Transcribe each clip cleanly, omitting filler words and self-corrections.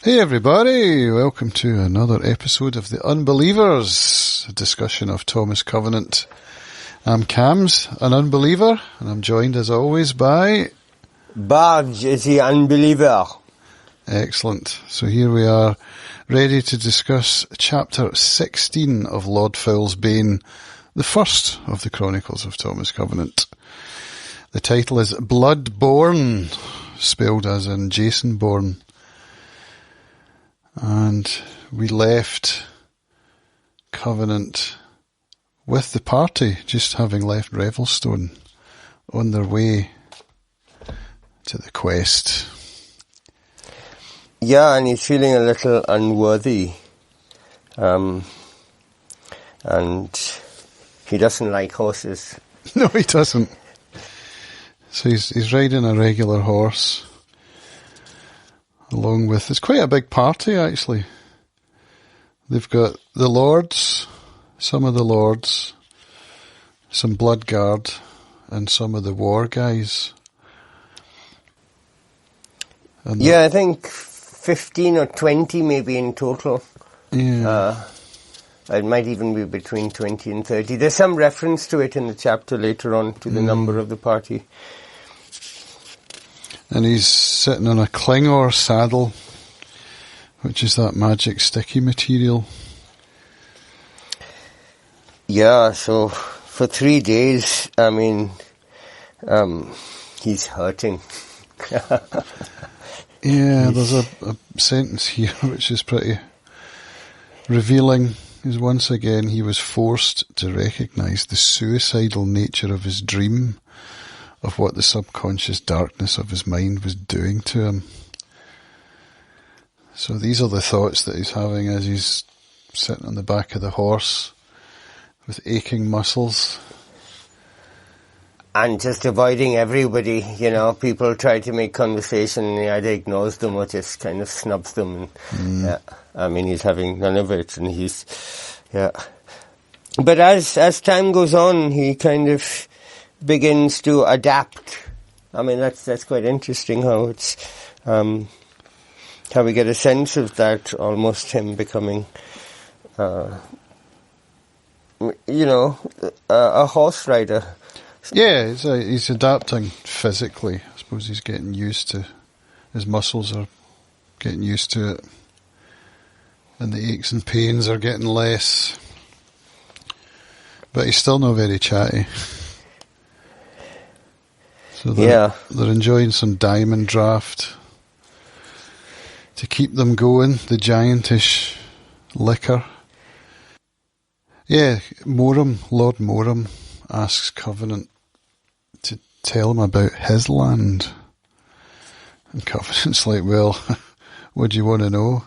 Hey everybody, welcome to another episode of the Unbelievers, a discussion of Thomas Covenant. I'm Cams, an unbeliever, and I'm joined as always by... Barge is the unbeliever. Excellent. So here we are, ready to discuss chapter 16 of Lord Fowl's Bane, the first of the Chronicles of Thomas Covenant. The title is Bloodborne, spelled as in Jason Bourne. And we left Covenant with the party, just having left Revelstone, on their way to the quest. Yeah, and he's feeling a little unworthy. And he doesn't like horses. No, he doesn't. So he's riding a regular horse. Along with, it's quite a big party actually. They've got the lords, some of the lords, some blood guard, and some of the war guys. And yeah, I think 15 or 20 maybe in total. Yeah. It might even be between 20 and 30. There's some reference to it in the chapter later on to the number of the party. And he's sitting on a Klingor saddle, which is that magic sticky material. Yeah, so for 3 days, I mean, he's hurting. Yeah, there's a sentence here which is pretty revealing. Is once again he was forced to recognise the suicidal nature of his dream, of what the subconscious darkness of his mind was doing to him. So these are the thoughts that he's having as he's sitting on the back of the horse with aching muscles. And just avoiding everybody, you know, people try to make conversation and he either ignores them or just kind of snubs them. And, yeah, I mean, he's having none of it and he's, yeah. But as time goes on, he kind of begins to adapt. I mean, that's quite interesting how it's, how we get a sense of that, almost him becoming, you know, a horse rider. Yeah, he's adapting physically. I suppose he's getting used to, his muscles are getting used to it. And the aches and pains are getting less. But he's still not very chatty. So they're enjoying some diamond draft to keep them going, the giantish liquor. Yeah, Lord Moram asks Covenant to tell him about his land. And Covenant's like, well, what do you want to know?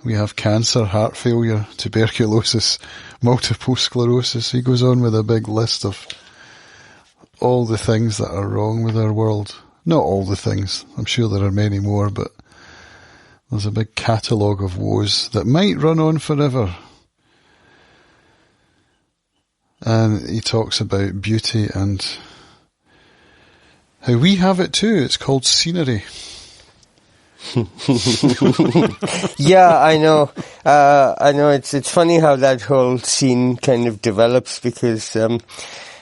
We have cancer, heart failure, tuberculosis, multiple sclerosis. He goes on with a big list of all the things that are wrong with our world. Not all the things. I'm sure there are many more, but there's a big catalogue of woes that might run on forever. And he talks about beauty and how we have it too. It's called scenery. Yeah, I know. It's funny how that whole scene kind of develops because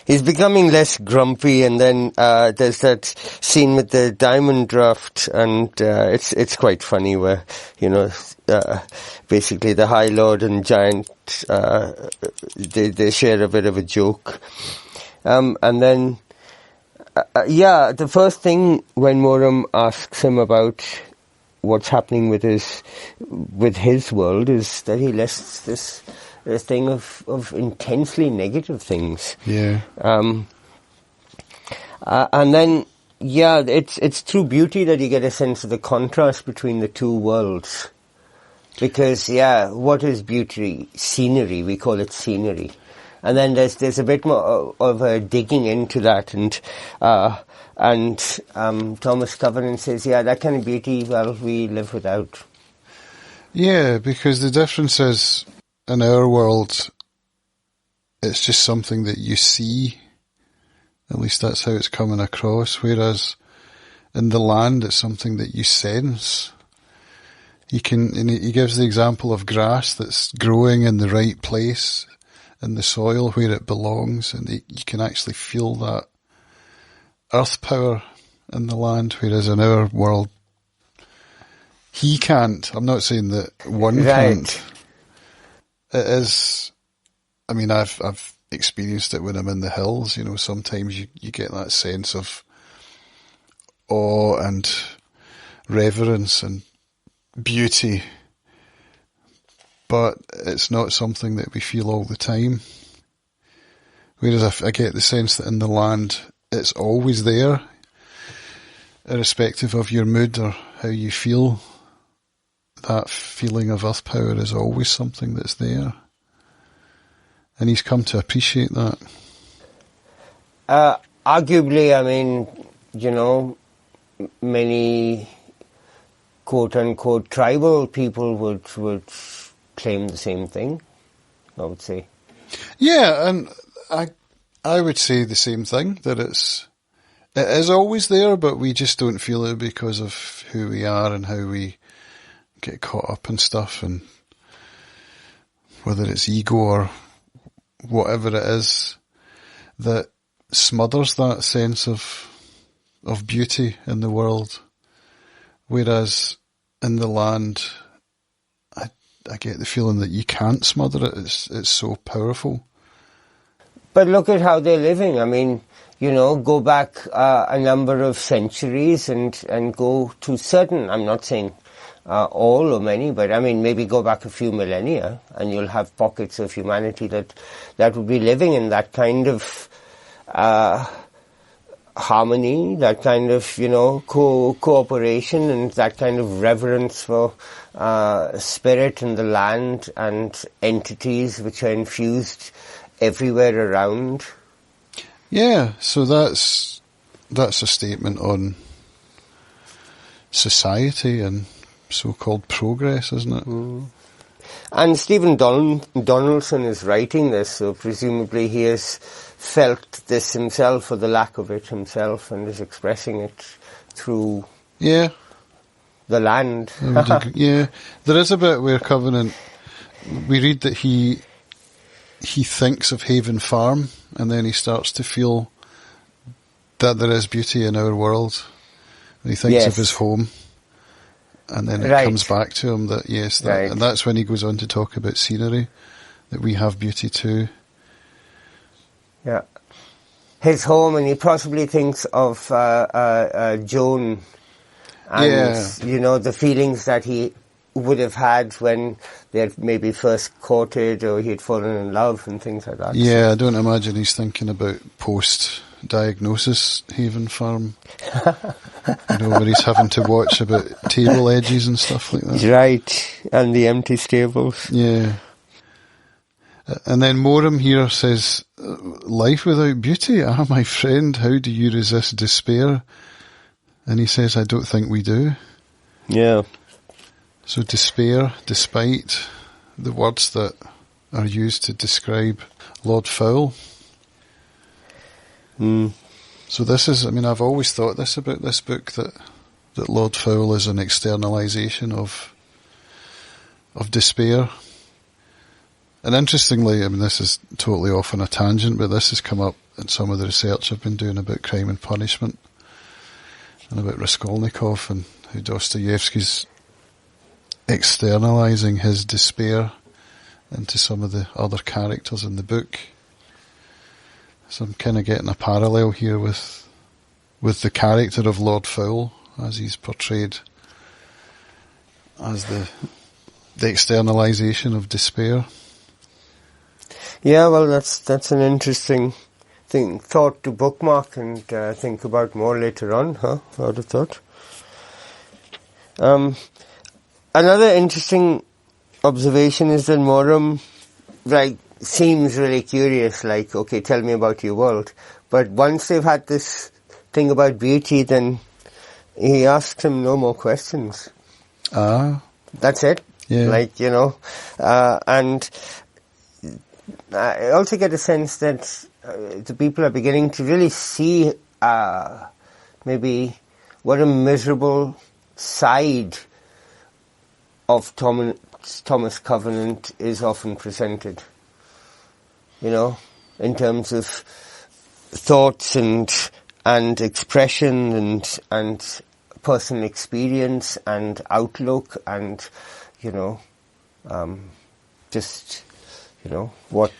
he's becoming less grumpy, and then there's that scene with the diamond draft, and it's quite funny where, you know, basically the High Lord and Giant they share a bit of a joke, and then the first thing when Moram asks him about what's happening with his world is that he lists this thing of intensely negative things. Yeah. And then, yeah, it's through beauty that you get a sense of the contrast between the two worlds. Because, yeah, what is beauty? Scenery. We call it scenery. And then there's a bit more of a digging into that, and Thomas Covenant says, yeah, that kind of beauty, well, we live without. Yeah, because the difference is, in our world, it's just something that you see. At least that's how it's coming across. Whereas in the land, it's something that you sense. he gives the example of grass that's growing in the right place in the soil where it belongs, and you can actually feel that earth power in the land, whereas in our world he can't. I'm not saying that one can't. It is, I mean, I've experienced it when I'm in the hills, you know, sometimes you get that sense of awe and reverence and beauty, but it's not something that we feel all the time. Whereas I get the sense that in the land, it's always there, irrespective of your mood or how you feel. That feeling of earth power is always something that's there. And he's come to appreciate that. Arguably, I mean, you know, many quote-unquote tribal people would claim the same thing, I would say. Yeah, and I would say the same thing, that it is always there, but we just don't feel it because of who we are and how we get caught up in stuff, and whether it's ego or whatever it is that smothers that sense of beauty in the world. Whereas in the land, I get the feeling that you can't smother it. It's so powerful. But look at how they're living. I mean, you know, go back a number of centuries and go to certain, I'm not saying all or many, but I mean, maybe go back a few millennia and you'll have pockets of humanity that would be living in that kind of harmony, that kind of, you know, cooperation and that kind of reverence for spirit and the land and entities which are infused everywhere around. Yeah, so that's a statement on society and so-called progress, isn't it? Mm. And Stephen Donaldson is writing this, so presumably he has felt this himself, or the lack of it himself, and is expressing it through the land. Yeah, there is a bit where Covenant, we read that he thinks of Haven Farm, and then he starts to feel that there is beauty in our world. And he thinks of his home, and then it comes back to him that, and that's when he goes on to talk about scenery, that we have beauty too. Yeah. His home, and he possibly thinks of Joan, and, you know, the feelings that he would have had when they had maybe first courted or he'd fallen in love and things like that. Yeah, so I don't imagine he's thinking about post-diagnosis Haven Farm. You know, where he's having to watch about table edges and stuff like that. Right, and the empty stables. Yeah. And then Moram here says, life without beauty? Ah, my friend, how do you resist despair? And he says, I don't think we do. Yeah. So despair, despite, the words that are used to describe Lord Fowl. Mm. So this is, I mean, I've always thought this about this book, that Lord Fowl is an externalisation of despair. And interestingly, I mean, this is totally off on a tangent, but this has come up in some of the research I've been doing about Crime and Punishment and about Raskolnikov, and how Dostoevsky's externalising his despair into some of the other characters in the book. So I'm kind of getting a parallel here with the character of Lord Fowl, as he's portrayed as the externalisation of despair. Yeah, well, that's an interesting thought to bookmark and think about more later on, huh? I would have thought. Another interesting observation is that Moram, seems really curious, okay, tell me about your world. But once they've had this thing about beauty, then he asks him no more questions. That's it. Yeah. And I also get a sense that the people are beginning to really see maybe what a miserable side of Thomas Covenant is often presented, in terms of thoughts and expression and personal experience and outlook and, what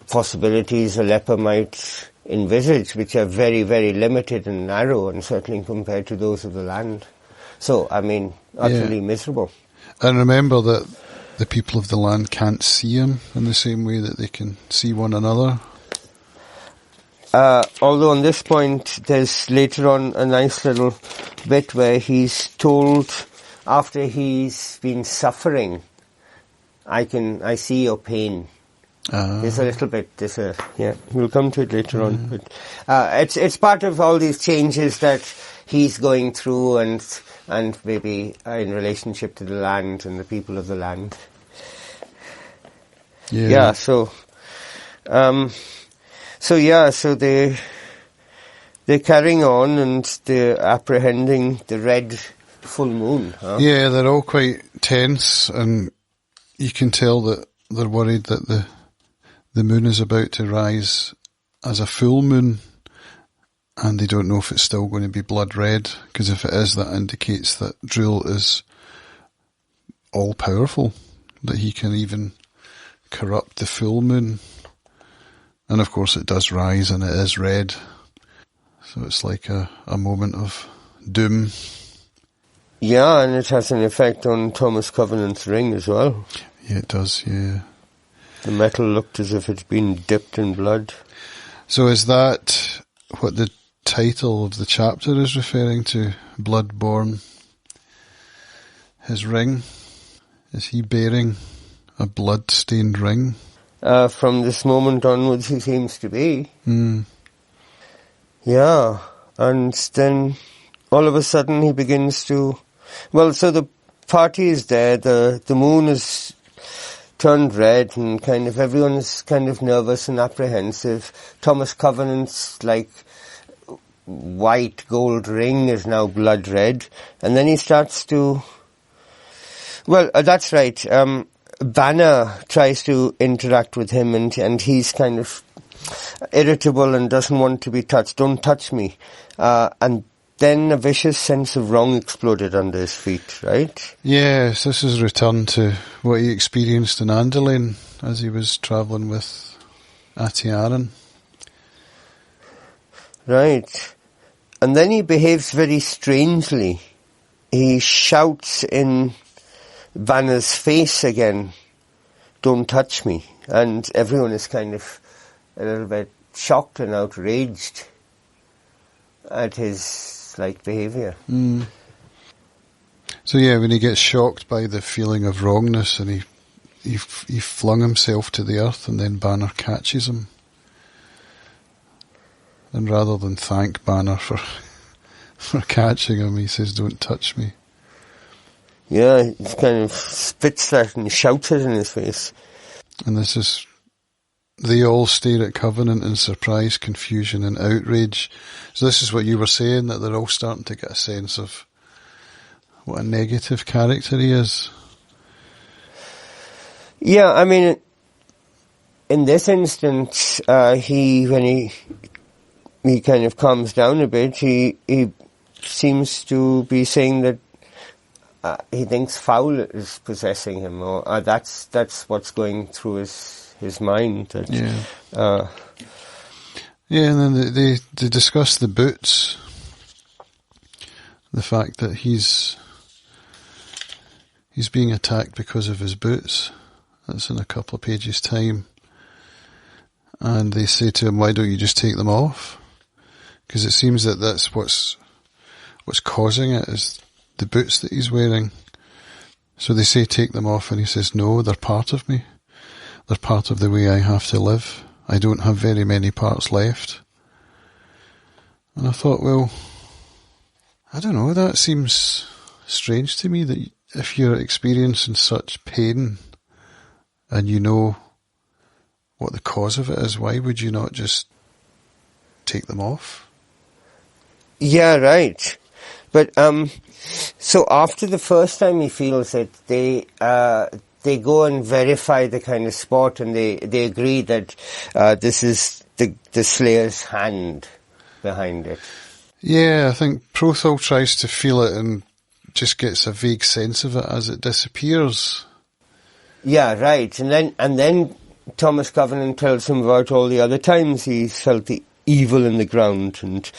possibilities a leper might envisage, which are very, very limited and narrow, and certainly compared to those of the land. So, utterly miserable. And remember that the people of the land can't see him in the same way that they can see one another. Although on this point, there's later on a nice little bit where he's told, after he's been suffering, I see your pain. There's a little bit, we'll come to it later on. But, it's part of all these changes that he's going through and maybe in relationship to the land and the people of the land. So they're carrying on and they're apprehending the red full moon. Huh? Yeah, they're all quite tense, and you can tell that they're worried that the moon is about to rise as a full moon, and they don't know if it's still going to be blood red, because if it is, that indicates that Drule is all powerful, that he can even corrupt the full moon. And of course it does rise and it is red. So it's like a moment of doom. Yeah, and it has an effect on Thomas Covenant's ring as well. Yeah, it does, yeah. The metal looked as if it's been dipped in blood. So is that what the title of the chapter is referring to? Bloodborne? His ring? Is he bearing a blood-stained ring? From this moment onwards, he seems to be. Mm. Yeah, and then all of a sudden he begins to... Well, so the party is there, the moon is turned red, and kind of everyone is kind of nervous and apprehensive. Thomas Covenant's white gold ring is now blood red, and then he starts to... Well, that's right. Banner tries to interact with him, and he's kind of irritable and doesn't want to be touched. Don't touch me. And then a vicious sense of wrong exploded under his feet, right? Yes, this is a return to what he experienced in Andalane as he was travelling with Atiaran. Right. And then he behaves very strangely. He shouts in Banner's face again, "Don't touch me." And everyone is kind of a little bit shocked and outraged at his behaviour. Mm. So yeah, when he gets shocked by the feeling of wrongness, and he flung himself to the earth, and then Banner catches him, and rather than thank Banner for catching him, he says, "Don't touch me." Yeah, he kind of spits that and shouts it in his face. And they all stare at Covenant in surprise, confusion and outrage. So this is what you were saying, that they're all starting to get a sense of what a negative character he is. Yeah, I mean, in this instance, when he kind of calms down a bit, he seems to be saying that he thinks foul is possessing him, or that's what's going through his mind. Yeah, and then they discuss the boots, the fact that he's being attacked because of his boots. That's in a couple of pages' time. And they say to him, "Why don't you just take them off?" Because it seems that that's what's causing it, is the boots that he's wearing. So they say, "Take them off," and he says, "No, they're part of me. They're part of the way I have to live. I don't have very many parts left." And I thought, well, I don't know, that seems strange to me, that if you're experiencing such pain and you know what the cause of it is, why would you not just take them off? Yeah, right. But so after the first time he feels it, they go and verify the kind of spot, and they agree that this is the Slayer's hand behind it. Yeah, I think Prothol tries to feel it and just gets a vague sense of it as it disappears. Yeah, right. And then Thomas Covenant tells him about all the other times he's felt the evil in the ground, and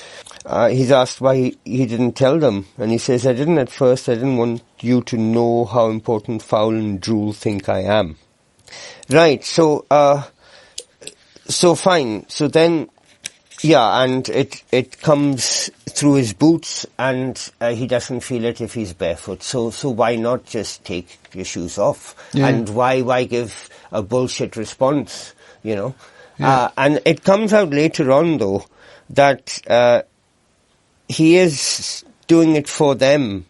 he's asked why he didn't tell them, and he says, I didn't at first. I didn't want you to know how important Fowl and Drool think I am. Right, so fine. So then, yeah, and it comes through his boots, and he doesn't feel it if he's barefoot. So why not just take your shoes off? Yeah. And why give a bullshit response, you know? Yeah. And it comes out later on, though, that he is doing it for them.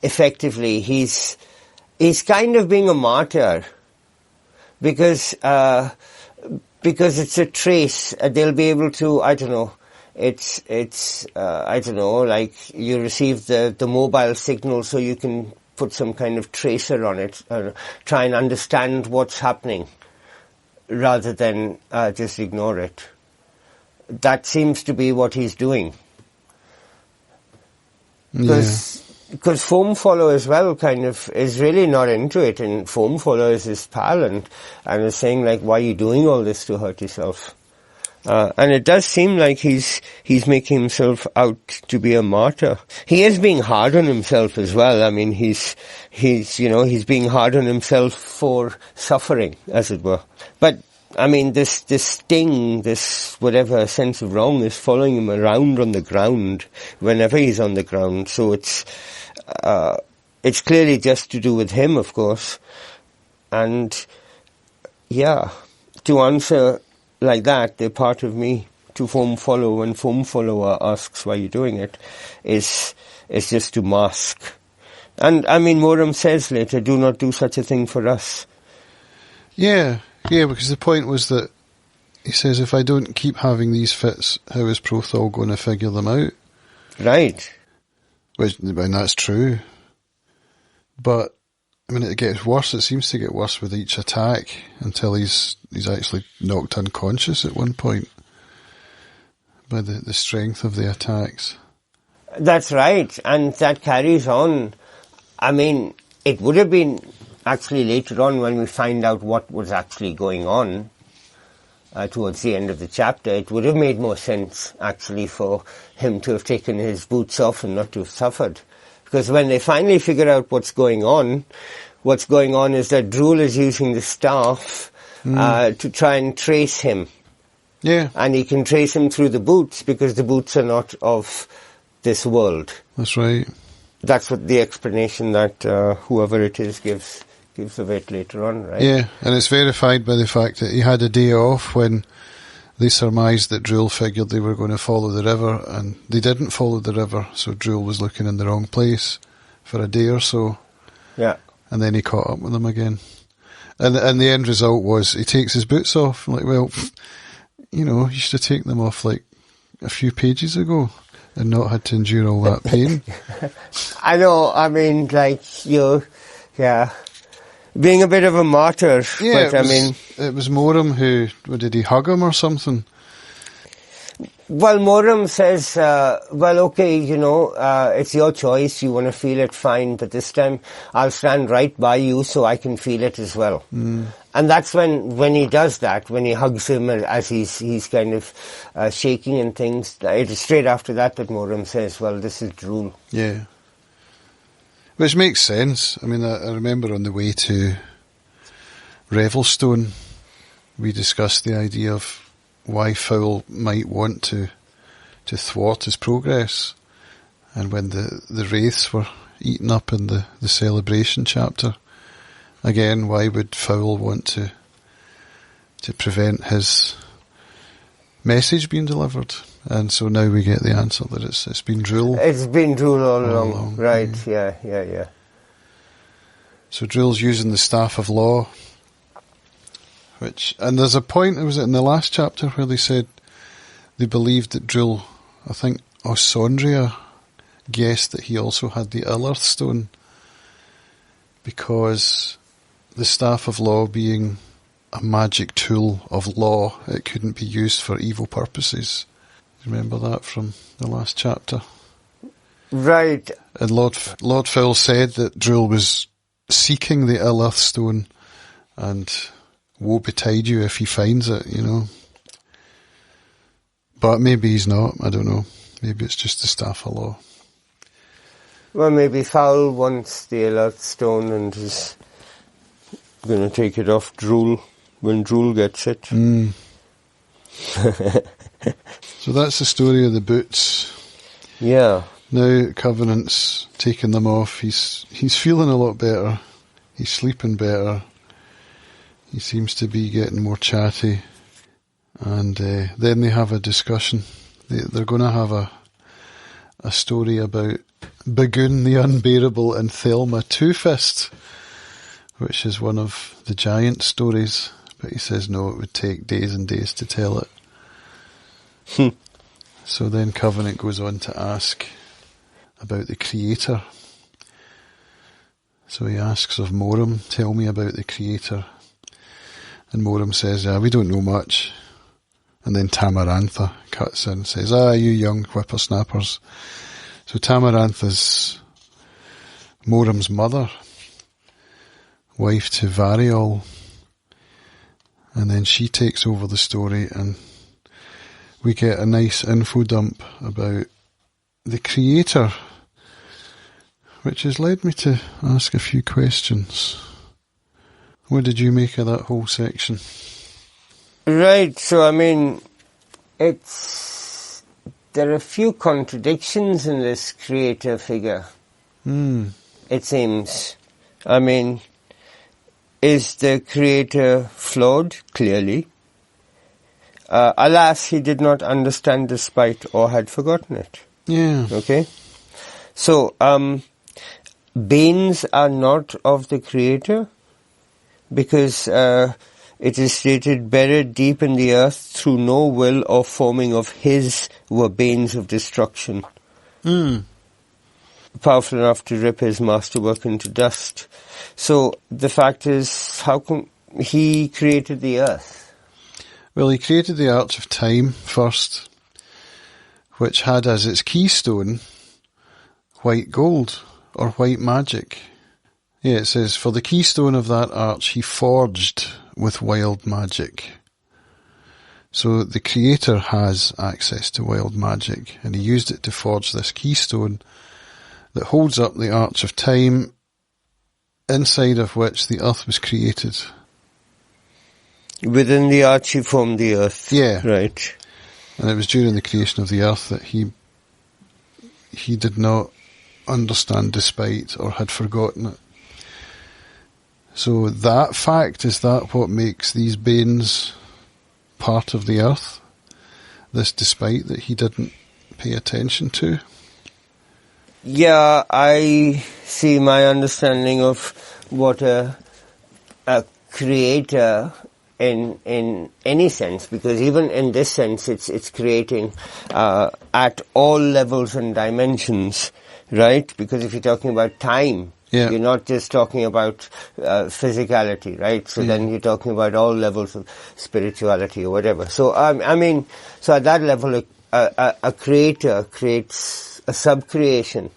Effectively, he's kind of being a martyr, because it's a trace. They'll be able to, I don't know, it's I don't know, like you receive the mobile signal, so you can put some kind of tracer on it, try and understand what's happening, rather than just ignore it. That seems to be what he's doing. Because Foam Follow as well kind of is really not into it, and Foam Follow is his pal, and is saying, like, why are you doing all this to hurt yourself? And it does seem like he's making himself out to be a martyr. He is being hard on himself as well. I mean, he's being hard on himself for suffering, as it were. But I mean, this sting, this whatever sense of wrong is following him around on the ground whenever he's on the ground. So it's clearly just to do with him, of course. And yeah, to answer like that, they're part of me. To Foam Follow, when Foam Follower asks why you're doing it, is just to mask. And I mean, Moram says later, do not do such a thing for us. Yeah, because the point was that he says, if I don't keep having these fits, how is Prothol going to figure them out? Right. Which, I mean, that's true. But, I mean, it gets worse. It seems to get worse with each attack until he's actually knocked unconscious at one point by the strength of the attacks. That's right. And that carries on. I mean, it would have been actually later on when we find out what was actually going on towards the end of the chapter, it would have made more sense actually for him to have taken his boots off and not to have suffered. Because when they finally figure out what's going on is that Drool is using the staff to try and trace him. Yeah. And he can trace him through the boots because the boots are not of this world. That's right. That's what the explanation that whoever it is gives of it later on, right? Yeah, and it's verified by the fact that he had a day off when they surmised that Drool figured they were going to follow the river, and they didn't follow the river, so Drool was looking in the wrong place for a day or so. Yeah. And then he caught up with them again. And the end result was he takes his boots off. I'm like, well, you should have taken them off like a few pages ago and not had to endure all that pain. I know, I mean, like, being a bit of a martyr. Yeah, but it was Moram who, did he hug him or something? Well, Moram says, okay, it's your choice, you want to feel it, fine, but this time I'll stand right by you so I can feel it as well. Mm. And that's when he does that, when he hugs him as he's kind of shaking and things. It is straight after that Moram says, well, this is Drool. Yeah. Which makes sense. I mean, I remember on the way to Revelstone, we discussed the idea of why Fowl might want to thwart his progress. And when the wraiths were eaten up in the celebration chapter, again, why would Fowl want to prevent his message being delivered? And so now we get the answer that it's been Drool. It's been Drool all along. Right, yeah. So Drool's using the Staff of Law, and there's a point, was it in the last chapter, where they said they believed that Drool, I think Osondria, guessed that he also had the Earth Stone, because the Staff of Law being a magic tool of law, it couldn't be used for evil purposes. Remember that from the last chapter? Right. And Lord Phil said that Drool was seeking the Earth Stone, and woe betide you if he finds it, you know. But maybe he's not, I don't know. Maybe it's just the Staff of Law. Well, maybe Fowl wants the Earth Stone and is going to take it off Drool when Drool gets it. So that's the story of the boots. Yeah. Now Covenant's taken them off. He's feeling a lot better. He's sleeping better. He seems to be getting more chatty. And then they have a discussion. They're going to have a story about Bagoon the Unbearable and Thelma Two-Fist, which is one of the giant stories. But he says no, it would take days and days to tell it. So then Covenant goes on to ask about the Creator. So he asks of Moram, tell me about the Creator. And Moram says, we don't know much. And then Tamarantha cuts in and says, you young whippersnappers. So Tamarantha's Moram's mother, wife to Variol. And then she takes over the story, and we get a nice info dump about the Creator, which has led me to ask a few questions. What did you make of that whole section? Right, so I mean, there are a few contradictions in this Creator figure. It seems. I mean, is the Creator flawed? Clearly. Alas, he did not understand the spite or had forgotten it. Yeah. Okay? So, Banes are not of the Creator, because it is stated, buried deep in the earth through no will or forming of his were Banes of destruction. Powerful enough to rip his masterwork into dust. So the fact is, how come he created the earth? Well, he created the Arch of Time first, which had as its keystone white gold, or white magic. Yeah, it says, for the keystone of that arch he forged with wild magic. So the Creator has access to wild magic, and he used it to forge this keystone that holds up the Arch of Time, inside of which the earth was created. Within the arch he formed the earth. Yeah. Right. And it was during the creation of the earth that he did not understand despite, or had forgotten it. So that fact, is that what makes these Banes part of the earth? This despite that he didn't pay attention to? Yeah, I see my understanding of what a creator in any sense, because even in this sense it's creating at all levels and dimensions, right? Because if you're talking about time, yeah, you're not just talking about physicality, right? So then you're talking about all levels of spirituality or whatever. So I mean, so at that level a creator creates a sub-creation.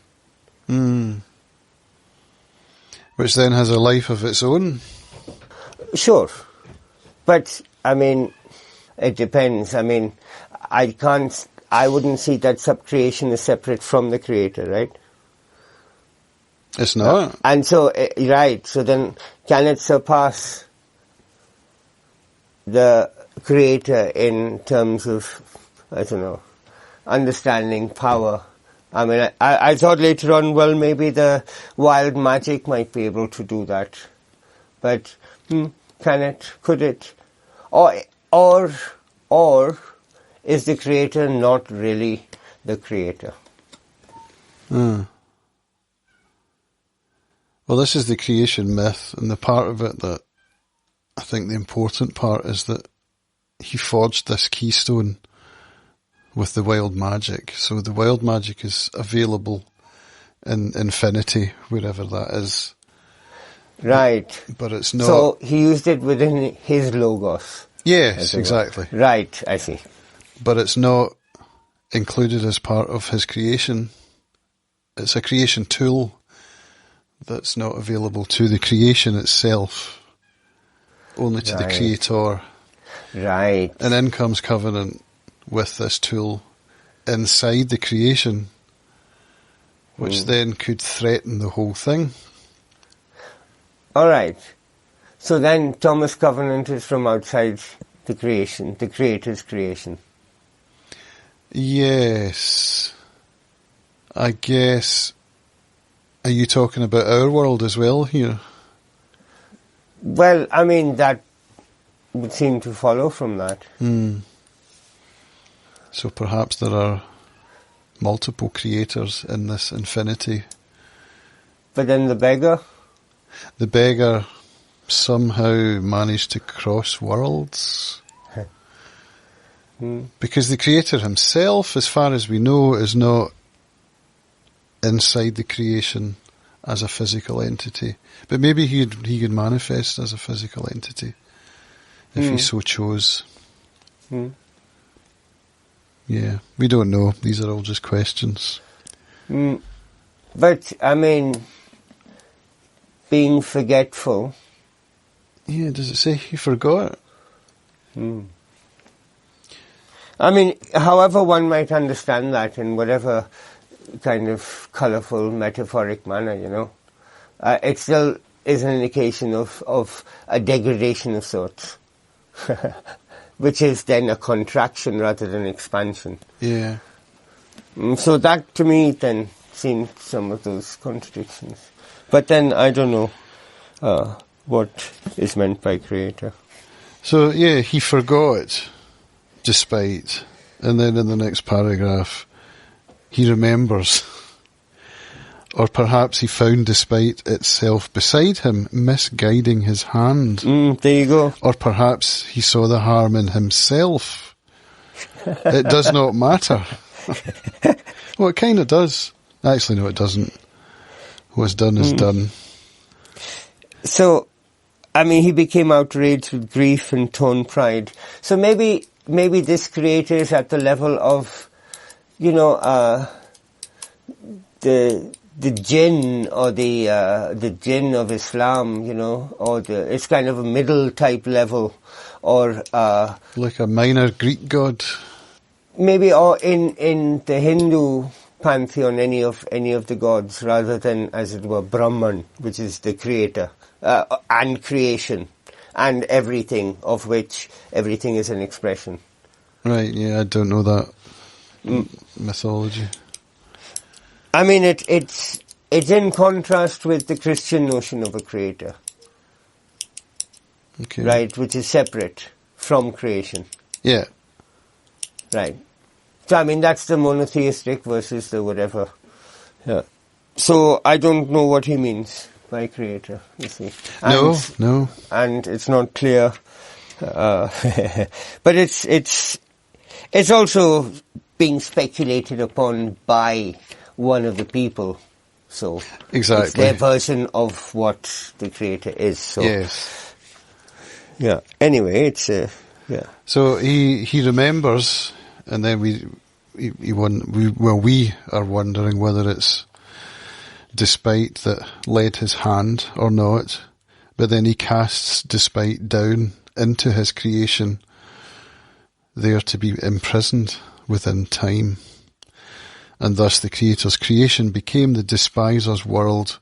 Which then has a life of its own? Sure. But, I mean, it depends. I mean, I wouldn't see that sub-creation is separate from the Creator, right? It's not. And so, right, so then can it surpass the Creator in terms of, I don't know, understanding, power? I mean, I thought later on, well, maybe the wild magic might be able to do that. But, can it? Could it? Or is the Creator not really the Creator? Well, this is the creation myth, and the part of it that I think the important part is that he forged this keystone with the wild magic. So the wild magic is available in infinity, wherever that is. Right. But it's not... So he used it within his logos. Yes, exactly. Right, I see. But it's not included as part of his creation. It's a creation tool that's not available to the creation itself, only to the creator. Right. And in comes Covenant with this tool inside the creation, which then could threaten the whole thing. All right. So then Thomas Covenant is from outside the creation, the Creator's creation. Yes. I guess... Are you talking about our world as well here? Well, I mean, that would seem to follow from that. So perhaps there are multiple creators in this infinity. But then the beggar? The beggar somehow managed to cross worlds. Because the creator himself, as far as we know, is not inside the creation as a physical entity. But maybe he could manifest as a physical entity if he so chose. Yeah, we don't know. These are all just questions. But, I mean, being forgetful... Yeah, does it say he forgot? I mean, however one might understand that in whatever kind of colourful, metaphoric manner, you know, it still is an indication of a degradation of sorts, which is then a contraction rather than expansion. Yeah. So that, to me, then seemed some of those contradictions. But then I don't know what is meant by creator. So, yeah, he forgot, despite, and then in the next paragraph, he remembers. Or perhaps he found despite itself beside him, misguiding his hand. There you go. Or perhaps he saw the harm in himself. It does not matter. Well, it kind of does. Actually, no, it doesn't. What's done is done. So, I mean, he became outraged with grief and torn pride. So maybe this creator is at the level of, you know, the jinn or the jinn of Islam, you know, or it's kind of a middle type level, or like a minor Greek god. Maybe, or in the Hindu pantheon, any of the gods, rather than, as it were, Brahman, which is the creator, and creation, and everything, of which everything is an expression. Right, yeah, I don't know that mythology. I mean, it's in contrast with the Christian notion of a creator. Okay. Right, which is separate from creation. Yeah. Right. So, I mean, that's the monotheistic versus the whatever. Yeah. So, I don't know what he means by creator, you see. No. And it's not clear. But it's also being speculated upon by one of the people. So, exactly. It's their version of what the creator is. So, yes. Yeah. Anyway, it's yeah. So he remembers, and then we are wondering whether it's despite that led his hand or not. But then he casts despite down into his creation, there to be imprisoned within time. And thus the Creator's creation became the despiser's world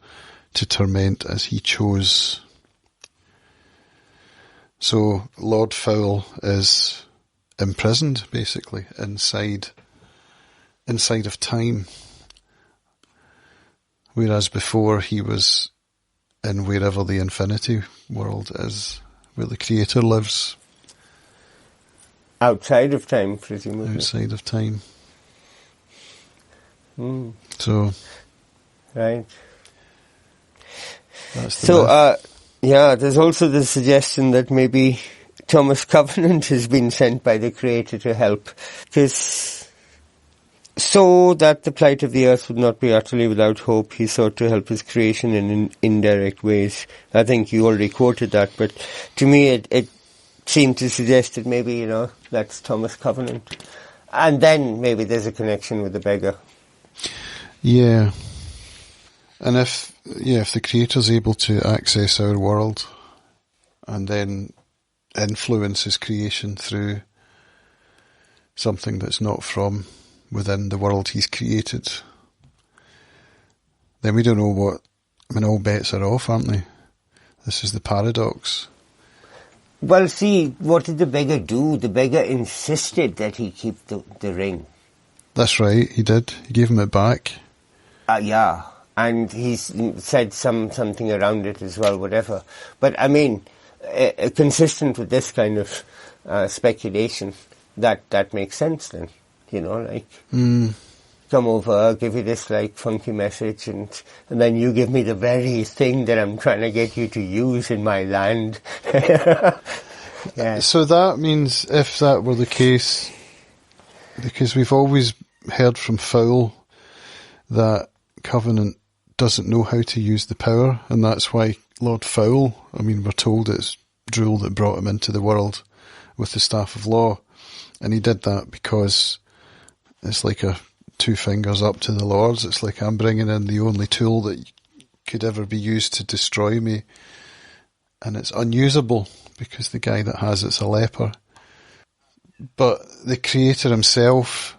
to torment as he chose. So Lord Fowl is imprisoned, basically, inside of time. Whereas before he was in wherever the infinity world is, where the Creator lives. Outside of time, presumably. Outside of time. So, right. That's the myth. Yeah, there's also the suggestion that maybe Thomas Covenant has been sent by the Creator to help. So so that the plight of the earth would not be utterly without hope, he sought to help his creation in indirect ways. I think you already quoted that, but to me it seemed to suggest that maybe, that's Thomas Covenant. And then maybe there's a connection with the beggar. Yeah. And if the Creator's able to access our world and then influence his creation through something that's not from within the world he's created, then we don't know all bets are off, aren't they? This is the paradox. Well, see, what did the beggar do? The beggar insisted that he keep the ring. That's right, he did. He gave him it back. Yeah, and he said something around it as well, whatever. But, I mean, consistent with this kind of speculation, that makes sense then, come over, give you this, funky message, and then you give me the very thing that I'm trying to get you to use in my land. Yeah. So that means, if that were the case, because we've always heard from Fowl that Covenant doesn't know how to use the power, and that's why Lord Fowl, we're told it's Drool that brought him into the world with the Staff of Law, and he did that because it's like a 2 fingers up to the Lords. It's like, I'm bringing in the only tool that could ever be used to destroy me, and it's unusable because the guy that has it's a leper. But the Creator himself,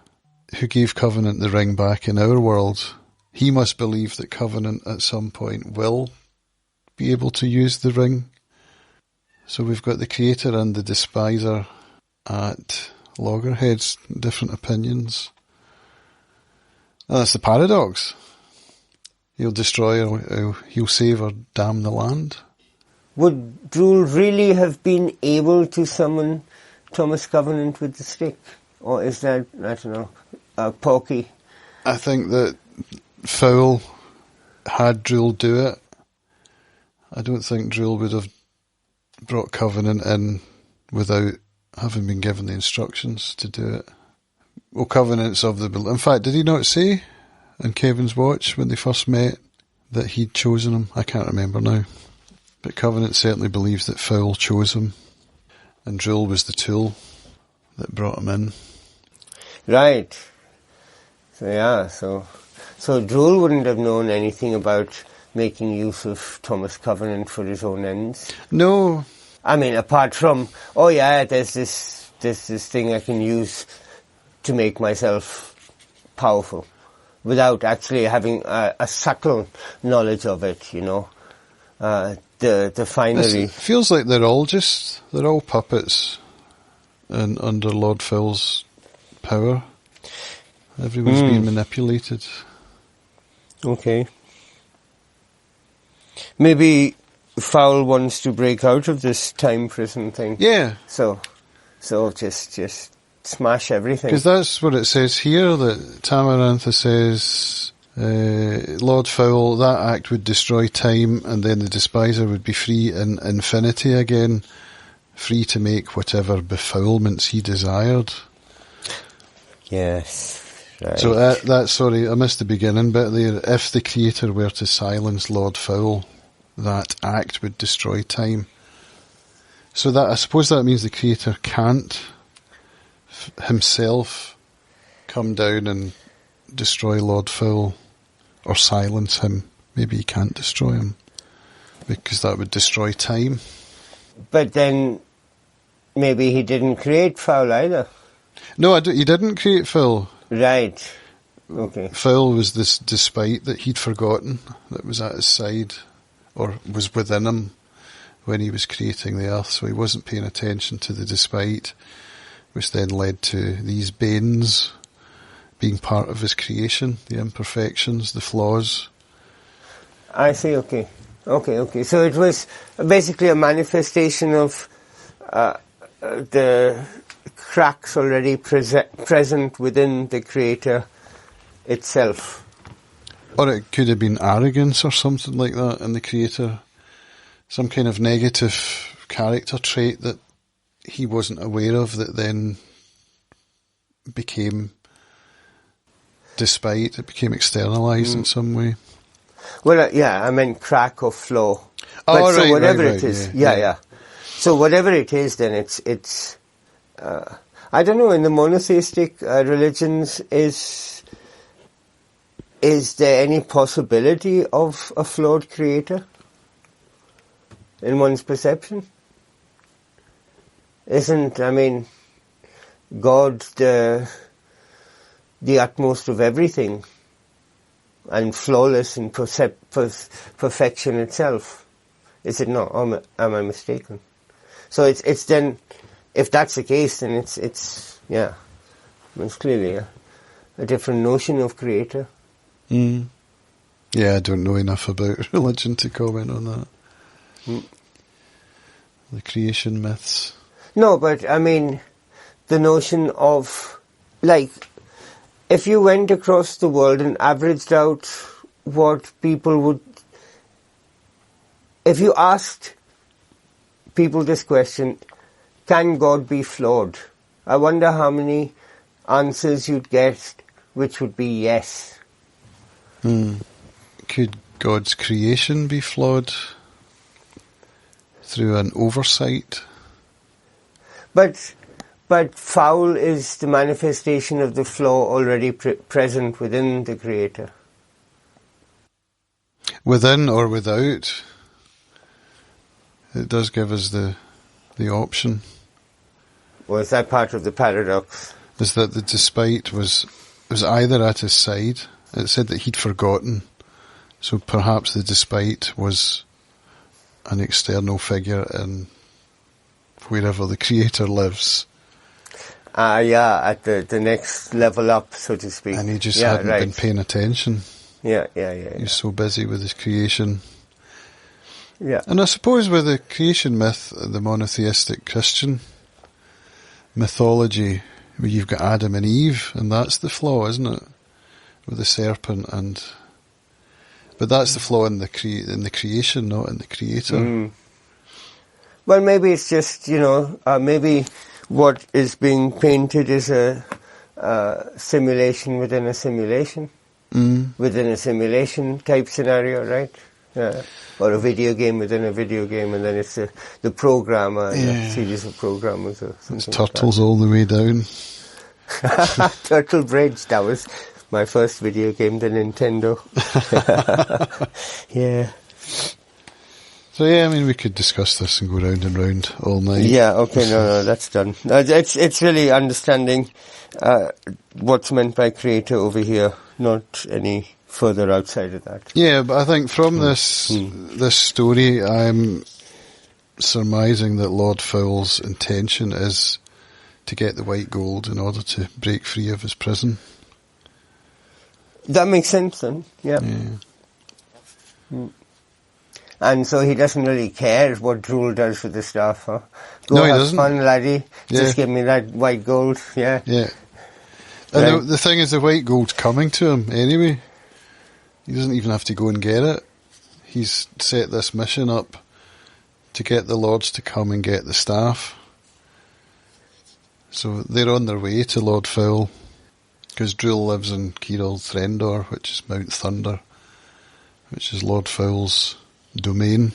who gave Covenant the ring back in our world, he must believe that Covenant at some point will be able to use the ring. So we've got the Creator and the Despiser at loggerheads, different opinions. And that's the paradox. He'll destroy or he'll save or damn the land. Would Drool really have been able to summon Thomas Covenant with the stick? Or is that, I don't know, Porky? I think that Fowl had Drool do it. I don't think Drool would have brought Covenant in without having been given the instructions to do it. Well, Covenant's of the... In fact, did he not say in Kevin's Watch when they first met that he'd chosen him? I can't remember now. But Covenant certainly believes that Fowl chose him, and Drool was the tool that brought him in. Right. So Drool wouldn't have known anything about making use of Thomas Covenant for his own ends? No. Apart from, there's this thing I can use to make myself powerful, without actually having a subtle knowledge of it, the finery. It feels like they're all puppets and under Lord Phil's power. Everyone's being manipulated. Okay. Maybe Fowl wants to break out of this time prison thing. Yeah. So just smash everything. Because that's what it says here, that Tamarantha says, Lord Fowl, that act would destroy time, and then the Despiser would be free in infinity again, free to make whatever befoulments he desired. Yes. Right. So I missed the beginning bit there. If the Creator were to silence Lord Fowl, that act would destroy time. So that, I suppose that means the Creator can't himself come down and destroy Lord Fowl or silence him. Maybe he can't destroy him because that would destroy time. But then maybe he didn't create Fowl either. No, he didn't create Fowl. Right. Okay. Fowl was this despite that he'd forgotten, that was at his side, or was within him when he was creating the earth, so he wasn't paying attention to the despite, which then led to these Banes being part of his creation, the imperfections, the flaws. I see, okay. So it was basically a manifestation of the cracks already present within the Creator itself. Or it could have been arrogance or something like that in the Creator. Some kind of negative character trait that he wasn't aware of that then became despite, it became externalized in some way. Well, I meant crack or flaw. Oh, But so right, whatever right, it is, yeah. So whatever it is, then it's. I don't know. In the monotheistic religions, is there any possibility of a flawed creator in one's perception? Isn't, I mean, God the utmost of everything and flawless in perfection itself? Is it not? Or am I mistaken? So it's then, if that's the case, then it's clearly a different notion of creator. Mm. Yeah, I don't know enough about religion to comment on that. The creation myths. No, but I mean, the notion of, like, if you went across the world and averaged out what people would, if you asked people this question, can God be flawed? I wonder how many answers you'd get which would be yes. Could God's creation be flawed through an oversight? But foul is the manifestation of the flaw already present within the Creator. Within or without, it does give us the option. Or is that part of the paradox? Is that the despite was either at his side. It said that he'd forgotten, so perhaps the despite was an external figure in wherever the Creator lives. At the next level up, so to speak. And he just hadn't been paying attention. Yeah. He's so busy with his creation. Yeah. And I suppose with the creation myth, the monotheistic Christian mythology, where you've got Adam and Eve, and that's the flaw, isn't it? With the serpent but that's the flaw in the creation, not in the Creator. Well, maybe it's just, maybe what is being painted is a simulation within a simulation, within a simulation type scenario, right? Yeah. Or a video game within a video game, and then it's the programmer, a series of programmers or something. It's Turtles all the way down. Turtle Bridge, that was my first video game, the Nintendo. Yeah. So I mean, we could discuss this and go round and round all night. Yeah, okay, no, that's done. It's really understanding what's meant by creator over here, not any further outside of that. Yeah, but I think from this story, I'm surmising that Lord Fowl's intention is to get the white gold in order to break free of his prison. That makes sense then, yeah. And so he doesn't really care what Drool does with the stuff, huh? No, he have doesn't. Fun, laddie. Yeah. Just give me that white gold, yeah. Yeah. And the thing is, the white gold's coming to him anyway. He doesn't even have to go and get it. He's set this mission up to get the lords to come and get the staff. So they're on their way to Lord Fowl, because Drool lives in Kiril Threndor, which is Mount Thunder, which is Lord Fowl's domain.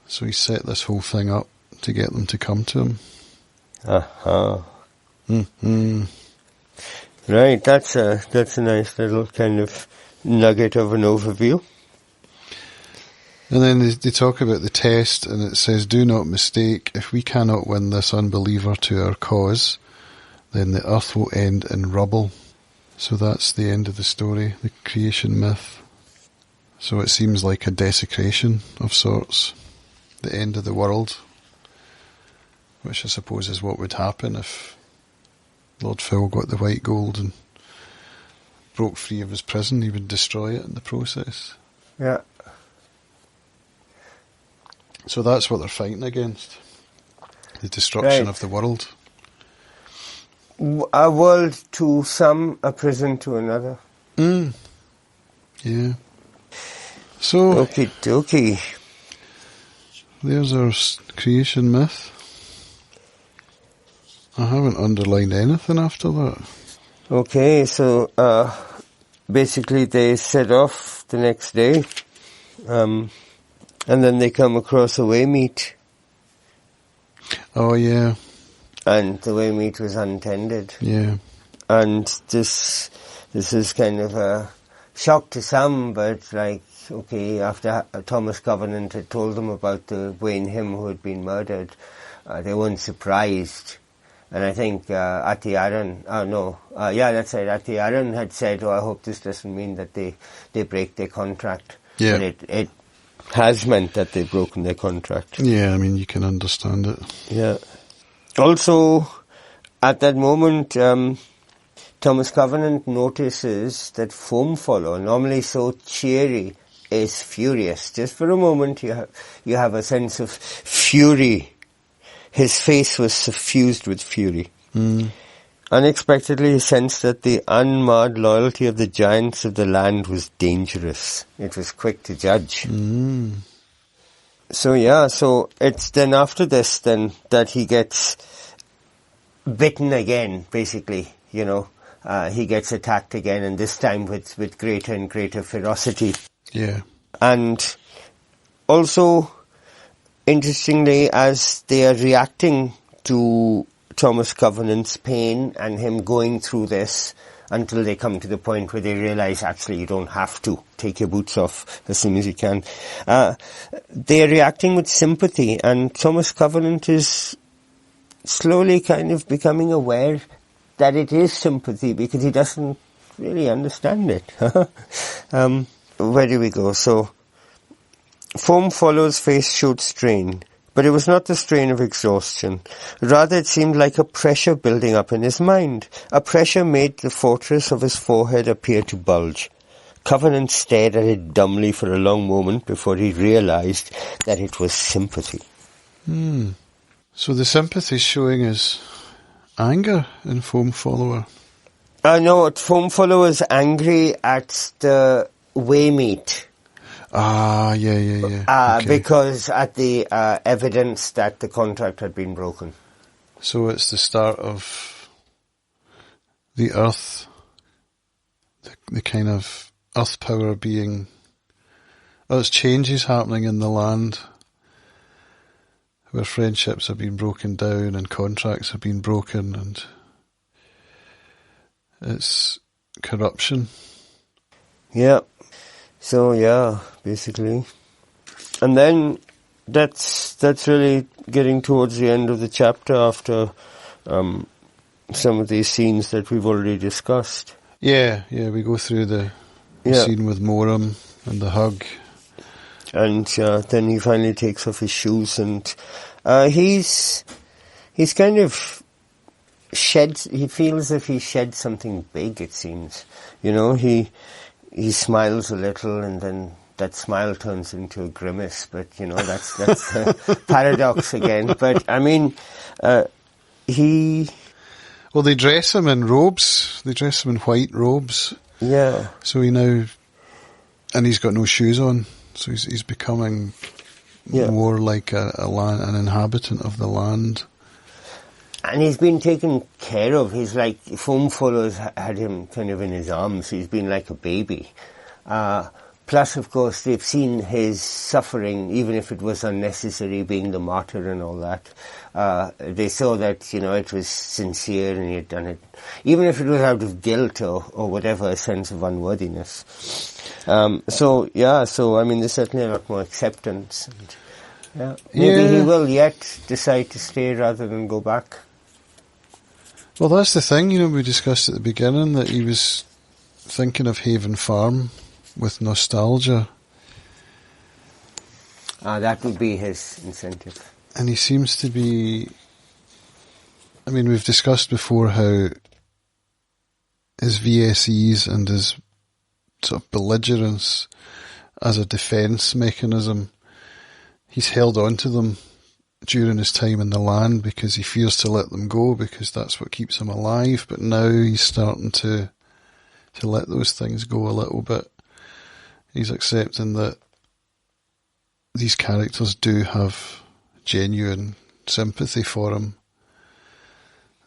So he set this whole thing up to get them to come to him. Right, that's a nice little kind of nugget of an overview. And then they talk about the test, and it says, "Do not mistake, if we cannot win this unbeliever to our cause, then the earth will end in rubble." So that's the end of the story, the creation myth. So it seems like a desecration of sorts, the end of the world, which I suppose is what would happen if Lord Phil got the white gold and broke free of his prison. He would destroy it in the process. Yeah. So that's what they're fighting against, the destruction of the world. A world to some, a prison to another. Yeah. So, Okie dokie. There's our creation myth. I haven't underlined anything after that. Okay, so basically they set off the next day, and then they come across a Waymeet. Oh, yeah. And the Waymeet was untended. Yeah. And this is kind of a shock to some, but like, okay, after Thomas Covenant had told them about the Wayne him who had been murdered, they weren't surprised. And I think Ati Aaron, that's right, Ati Aaron had said, I hope this doesn't mean that they break their contract. Yeah. But it has meant that they've broken their contract. Yeah, I mean, you can understand it. Yeah. Also, at that moment, Thomas Covenant notices that Foam Follower, normally so cheery, is furious. Just for a moment, you have a sense of fury. His face was suffused with fury. Mm. Unexpectedly, he sensed that the unmarred loyalty of the giants of the land was dangerous. It was quick to judge. Mm. So it's then after this then that he gets bitten again, basically, he gets attacked again, and this time with greater and greater ferocity. Yeah. And also, interestingly, as they are reacting to Thomas Covenant's pain and him going through this until they come to the point where they realize actually you don't have to take your boots off as soon as you can, they are reacting with sympathy, and Thomas Covenant is slowly kind of becoming aware that it is sympathy because he doesn't really understand it. Where do we go? So, Foam Follow's face showed strain, but it was not the strain of exhaustion. Rather, it seemed like a pressure building up in his mind. A pressure made the fortress of his forehead appear to bulge. Covenant stared at it dumbly for a long moment before he realized that it was sympathy. So the sympathy showing is anger in Foam Follower? No, Foam Follower is angry at the Waymeet. Ah, yeah. Okay. Because at the evidence that the contract had been broken. So it's the start of the earth, the kind of earth power being... there's changes happening in the land where friendships have been broken down and contracts have been broken, and it's corruption. Yeah. So yeah, basically. And then that's really getting towards the end of the chapter after some of these scenes that we've already discussed. Yeah, we go through the scene with Moram and the hug. And then he finally takes off his shoes, and he's kind of he feels if he shed something big, it seems. He smiles a little, and then that smile turns into a grimace, but that's a paradox again. But I mean, well, they dress him in robes. They dress him in white robes. Yeah. So and he's got no shoes on. So he's becoming more like an inhabitant of the land. And he's been taken care of. He's like, Foam Followers had him kind of in his arms. He's been like a baby. Plus, of course, they've seen his suffering, even if it was unnecessary, being the martyr and all that. They saw that, it was sincere and he had done it, even if it was out of guilt or whatever, a sense of unworthiness. So I mean, there's certainly a lot more acceptance. And, maybe he will yet decide to stay rather than go back. Well, that's the thing, we discussed at the beginning that he was thinking of Haven Farm with nostalgia. That would be his incentive. And he seems to be... I mean, we've discussed before how his VSEs and his sort of belligerence as a defence mechanism, he's held on to them during his time in the land because he fears to let them go because that's what keeps him alive. But now he's starting to let those things go a little bit. He's accepting that these characters do have genuine sympathy for him.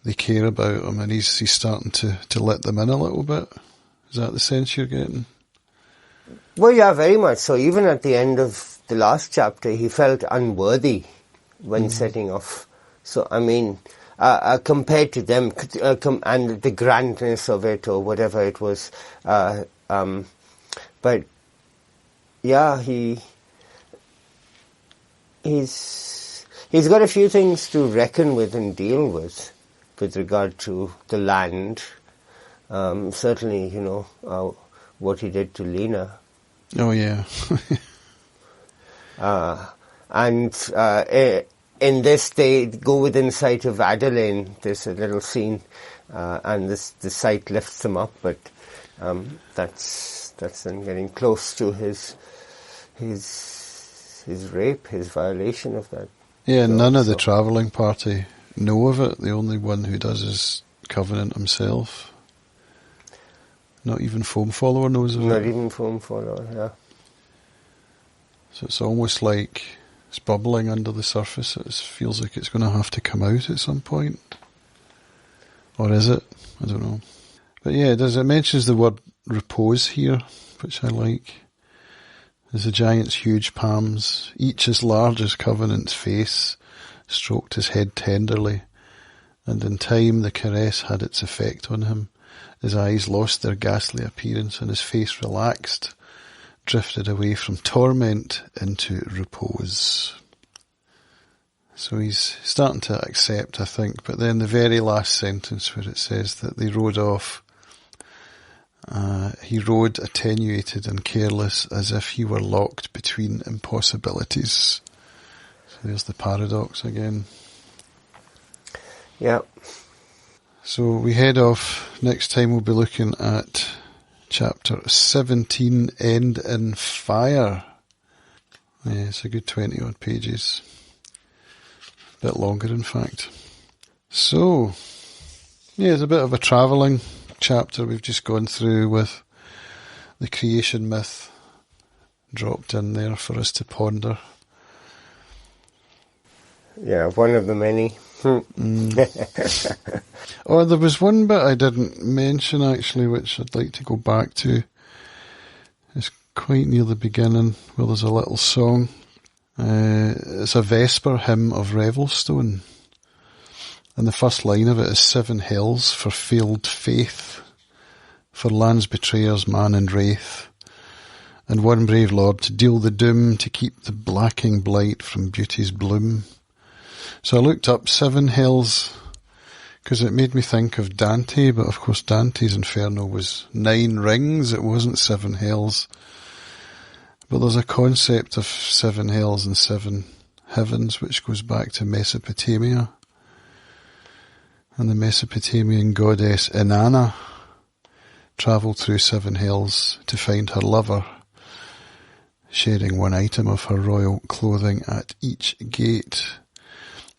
They care about him, and he's starting to let them in a little bit. Is that the sense you're getting? Well, yeah, very much so. Even at the end of the last chapter, he felt unworthy when setting off. So, I mean, compared to them, and the grandness of it, or whatever it was, but yeah, he's got a few things to reckon with and deal with regard to the land. Certainly, what he did to Lena. Oh, yeah. And in this, they go within sight of Adelaine. There's a little scene, and the sight lifts them up, but that's then getting close to his rape, his violation of that. Yeah, none of the travelling party know of it. The only one who does is Covenant himself. Not even Foam Follower knows of it. Not even Foam Follower, yeah. So it's almost like it's bubbling under the surface. It feels like it's going to have to come out at some point. Or is it? I don't know. But yeah, it mentions the word repose here, which I like. As the giant's huge palms, each as large as Covenant's face, stroked his head tenderly, and in time the caress had its effect on him. His eyes lost their ghastly appearance and his face relaxed, drifted away from torment into repose. So he's starting to accept, I think, but then the very last sentence where it says that they rode off, he rode attenuated and careless as if he were locked between impossibilities. So there's the paradox again. Yeah. So we head off. Next time we'll be looking at chapter 17, End in Fire. Yeah, it's a good 20 odd pages. A bit longer, in fact. So, yeah, it's a bit of a travelling chapter we've just gone through with the creation myth dropped in there for us to ponder. Yeah, one of the many. Oh, there was one bit I didn't mention actually, which I'd like to go back to. It's quite near the beginning where there's a little song. It's a Vesper hymn of Revelstone. And the first line of it is 7 hills for failed faith, for land's betrayers, man and wraith, and one brave lord to deal the doom, to keep the blacking blight from beauty's bloom. So I looked up 7 hills, because it made me think of Dante, but of course Dante's Inferno was 9 rings, it wasn't 7 hills. But there's a concept of 7 hills and 7 heavens, which goes back to Mesopotamia. And the Mesopotamian goddess Inanna travelled through 7 hills to find her lover, sharing one item of her royal clothing at each gate.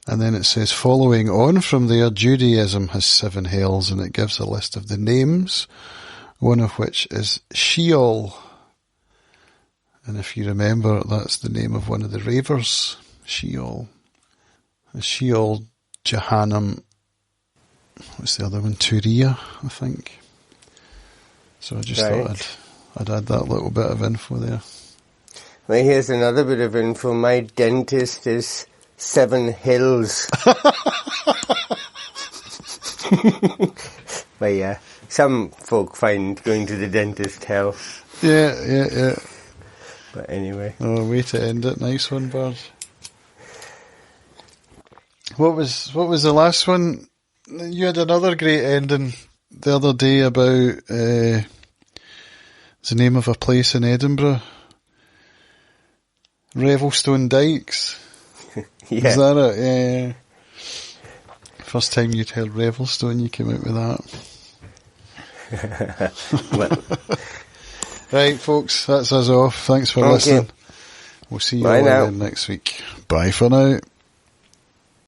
And then it says, following on from there, Judaism has 7 hills, and it gives a list of the names, one of which is Sheol. And if you remember, that's the name of one of the ravers, Sheol. Sheol, Jahannam, what's the other one? Turiya, I think. So I just thought I'd add that little bit of info there. Well, here's another bit of info. My dentist is 7 hills. But yeah, some folk find going to the dentist hell. Yeah. But anyway. Oh, way to end it. Nice one, Barge. What was the last one? You had another great ending the other day about the name of a place in Edinburgh. Revelstone Dykes. Yeah. Is that it? Yeah. First time you'd heard Revelstone, you came out with that. Right, folks, that's us off. Thanks for listening. We'll see you all again next week. Bye for now.